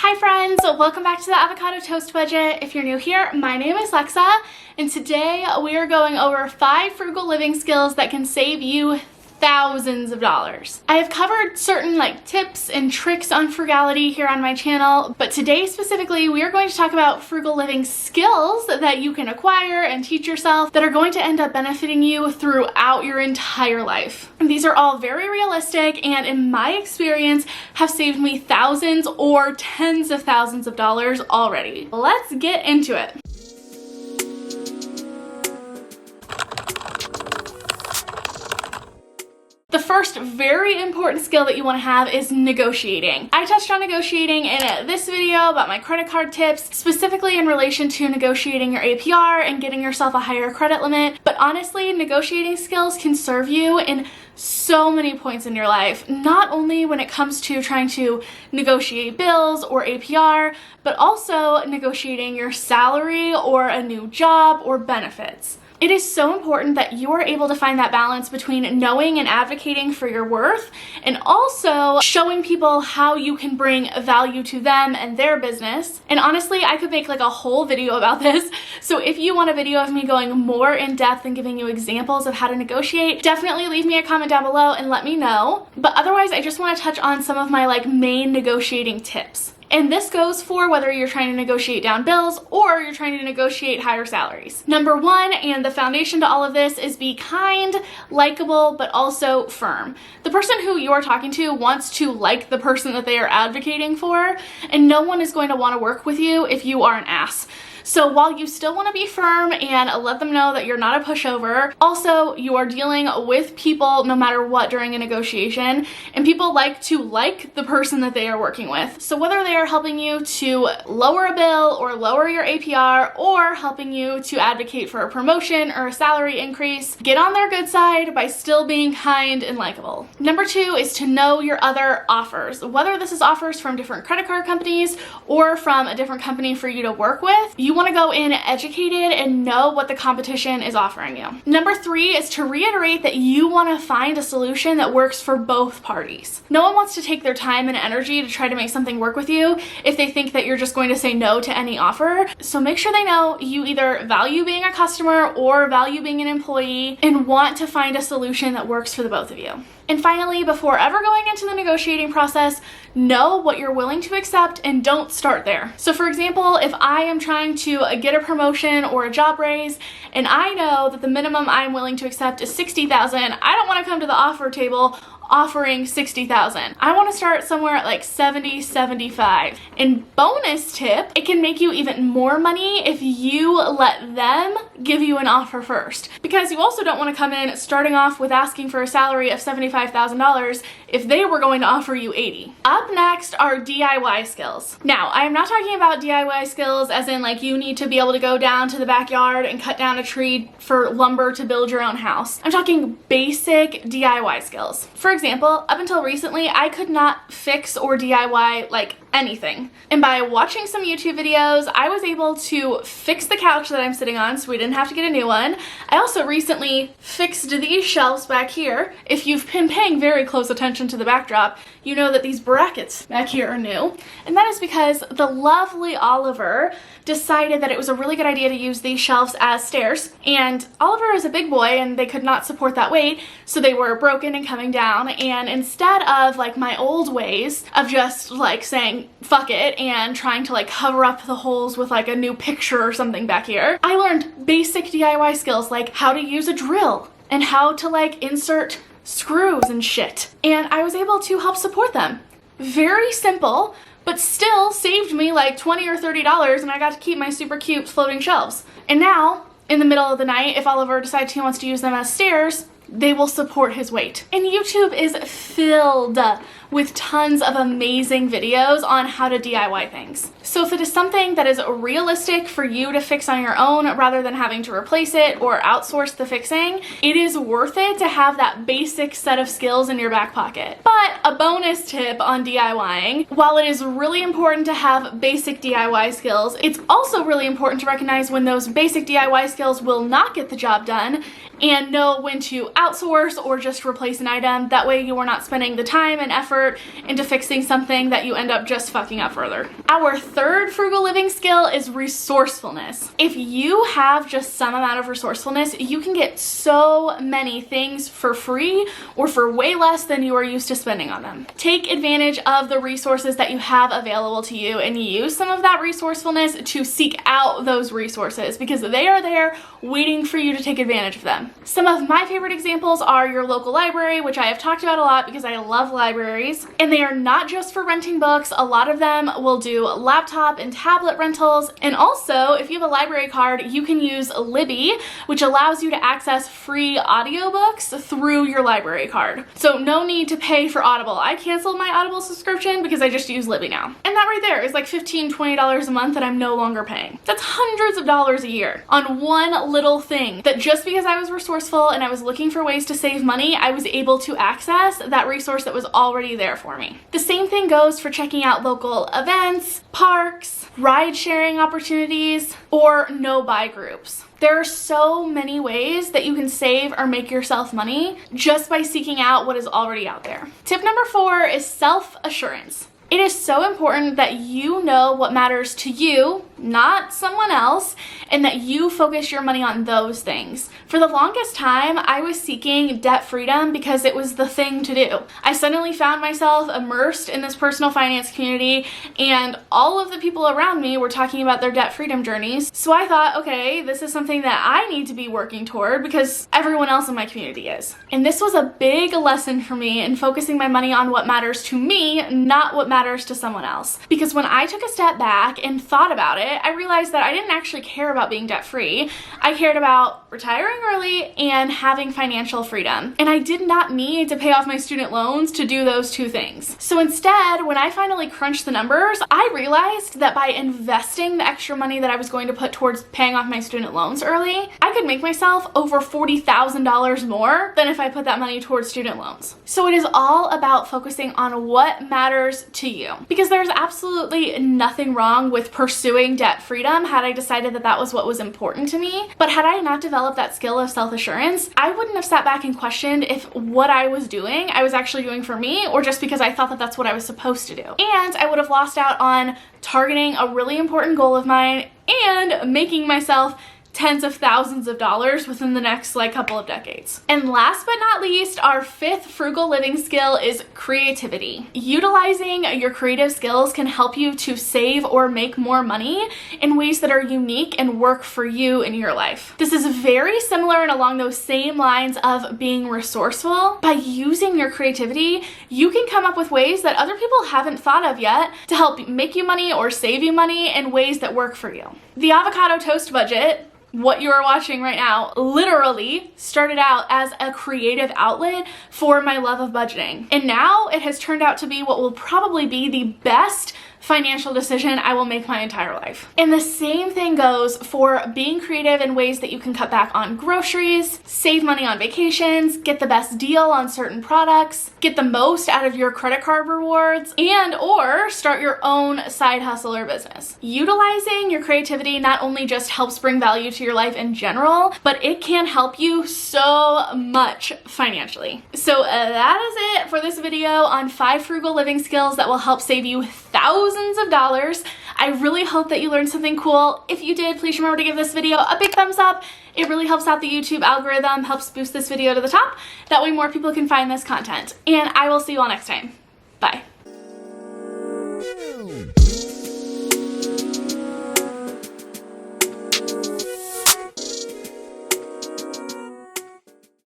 Hi friends, welcome back to the Avocado Toast Budget. If you're new here, my name is Lexa, and today we are going over 5 frugal living skills that can save you thousands of dollars. I have covered certain tips and tricks on frugality here on my channel, but today specifically we are going to talk about frugal living skills that you can acquire and teach yourself that are going to end up benefiting you throughout your entire life. And these are all very realistic and in my experience have saved me thousands or tens of thousands of dollars already. Let's get into it. The first very important skill that you want to have is negotiating. I touched on negotiating in this video about my credit card tips, specifically in relation to negotiating your APR and getting yourself a higher credit limit. But honestly, negotiating skills can serve you in so many points in your life, not only when it comes to trying to negotiate bills or APR, but also negotiating your salary or a new job or benefits. It is so important that you are able to find that balance between knowing and advocating for your worth and also showing people how you can bring value to them and their business. And honestly, I could make a whole video about this. So if you want a video of me going more in depth and giving you examples of how to negotiate, definitely leave me a comment down below and let me know. But otherwise, I just want to touch on some of my main negotiating tips. And this goes for whether you're trying to negotiate down bills or you're trying to negotiate higher salaries. Number one, and the foundation to all of this, is be kind, likable, but also firm. The person who you are talking to wants to like the person that they are advocating for, and no one is going to want to work with you if you are an ass. So while you still want to be firm and let them know that you're not a pushover, also you are dealing with people no matter what during a negotiation, and people like to like the person that they are working with. So whether they are helping you to lower a bill or lower your APR or helping you to advocate for a promotion or a salary increase, get on their good side by still being kind and likable. Number two is to know your other offers. Whether this is offers from different credit card companies or from a different company for you to work with, you want to go in educated and know what the competition is offering you. Number three is to reiterate that you want to find a solution that works for both parties. No one wants to take their time and energy to try to make something work with you if they think that you're just going to say no to any offer. So make sure they know you either value being a customer or value being an employee and want to find a solution that works for the both of you. And finally, before ever going into the negotiating process, know what you're willing to accept and don't start there. So for example, if I am trying to get a promotion or a job raise and I know that the minimum I'm willing to accept is $60,000, I don't want to come to the offer table offering $60,000. I want to start somewhere at $70, $75. And bonus tip, it can make you even more money if you let them give you an offer first. Because you also don't want to come in starting off with asking for a salary of $75,000 if they were going to offer you $80,000. Up next are DIY skills. Now, I am not talking about DIY skills as in you need to be able to go down to the backyard and cut down a tree for lumber to build your own house. I'm talking basic DIY skills. For example, up until recently, I could not fix or DIY anything. And by watching some YouTube videos, I was able to fix the couch that I'm sitting on so we didn't have to get a new one. I also recently fixed these shelves back here. If you've been paying very close attention to the backdrop, you know that these brackets back here are new. And that is because the lovely Oliver decided that it was a really good idea to use these shelves as stairs. And Oliver is a big boy and they could not support that weight, so they were broken and coming down. And instead of my old ways of just saying fuck it and trying to cover up the holes with a new picture or something back here, I learned basic DIY skills like how to use a drill and how to insert screws and shit. And I was able to help support them. Very simple, but still saved me $20 or $30, and I got to keep my super cute floating shelves. And now, in the middle of the night, if Oliver decides he wants to use them as stairs, they will support his weight. And YouTube is filled with tons of amazing videos on how to DIY things. So if it is something that is realistic for you to fix on your own rather than having to replace it or outsource the fixing, it is worth it to have that basic set of skills in your back pocket. But a bonus tip on DIYing, while it is really important to have basic DIY skills, it's also really important to recognize when those basic DIY skills will not get the job done and know when to outsource or just replace an item. That way you are not spending the time and effort into fixing something that you end up just fucking up further. Our third frugal living skill is resourcefulness. If you have just some amount of resourcefulness, you can get so many things for free or for way less than you are used to spending on them. Take advantage of the resources that you have available to you and use some of that resourcefulness to seek out those resources, because they are there waiting for you to take advantage of them. Some of my favorite examples are your local library, which I have talked about a lot because I love libraries, and they are not just for renting books. A lot of them will do laptop and tablet rentals, and also if you have a library card, you can use Libby, which allows you to access free audiobooks through your library card. So no need to pay for Audible. I canceled my Audible subscription because I just use Libby now. And that right there is like $15, $20 a month that I'm no longer paying. That's hundreds of dollars a year on one little thing that just because I was resourceful and I was looking for ways to save money, I was able to access that resource that was already there for me. The same thing goes for checking out local events, parks, ride sharing opportunities, or no-buy groups. There are so many ways that you can save or make yourself money just by seeking out what is already out there. Tip number 4 is self-assurance. It is so important that you know what matters to you, not someone else, and that you focus your money on those things. For the longest time, I was seeking debt freedom because it was the thing to do. I suddenly found myself immersed in this personal finance community, and all of the people around me were talking about their debt freedom journeys. So I thought, okay, this is something that I need to be working toward because everyone else in my community is. And this was a big lesson for me in focusing my money on what matters to me, not what matters to someone else. Because when I took a step back and thought about it, I realized that I didn't actually care about being debt free. I cared about retiring early and having financial freedom. And I did not need to pay off my student loans to do those two things. So instead, when I finally crunched the numbers, I realized that by investing the extra money that I was going to put towards paying off my student loans early, I could make myself over $40,000 more than if I put that money towards student loans. So it is all about focusing on what matters to you, because there's absolutely nothing wrong with pursuing debt freedom had I decided that that was what was important to me. But had I not developed that skill of self-assurance, I wouldn't have sat back and questioned if what I was doing, I was actually doing for me, or just because I thought that that's what I was supposed to do. And I would have lost out on targeting a really important goal of mine and making myself tens of thousands of dollars within the next couple of decades. And last but not least, our fifth frugal living skill is creativity. Utilizing your creative skills can help you to save or make more money in ways that are unique and work for you in your life. This is very similar and along those same lines of being resourceful. By using your creativity, you can come up with ways that other people haven't thought of yet to help make you money or save you money in ways that work for you. The avocado toast budget, what you are watching right now, literally started out as a creative outlet for my love of budgeting. And now it has turned out to be what will probably be the best financial decision I will make my entire life. And the same thing goes for being creative in ways that you can cut back on groceries, save money on vacations, get the best deal on certain products, get the most out of your credit card rewards, and or start your own side hustle or business. Utilizing your creativity not only just helps bring value to your life in general, but it can help you so much financially. So that is it for this video on 5 frugal living skills that will help save you thousands of dollars. I really hope that you learned something cool. If you did, please remember to give this video a big thumbs up. It really helps out the YouTube algorithm, helps boost this video to the top. That way more people can find this content. And I will see you all next time. Bye.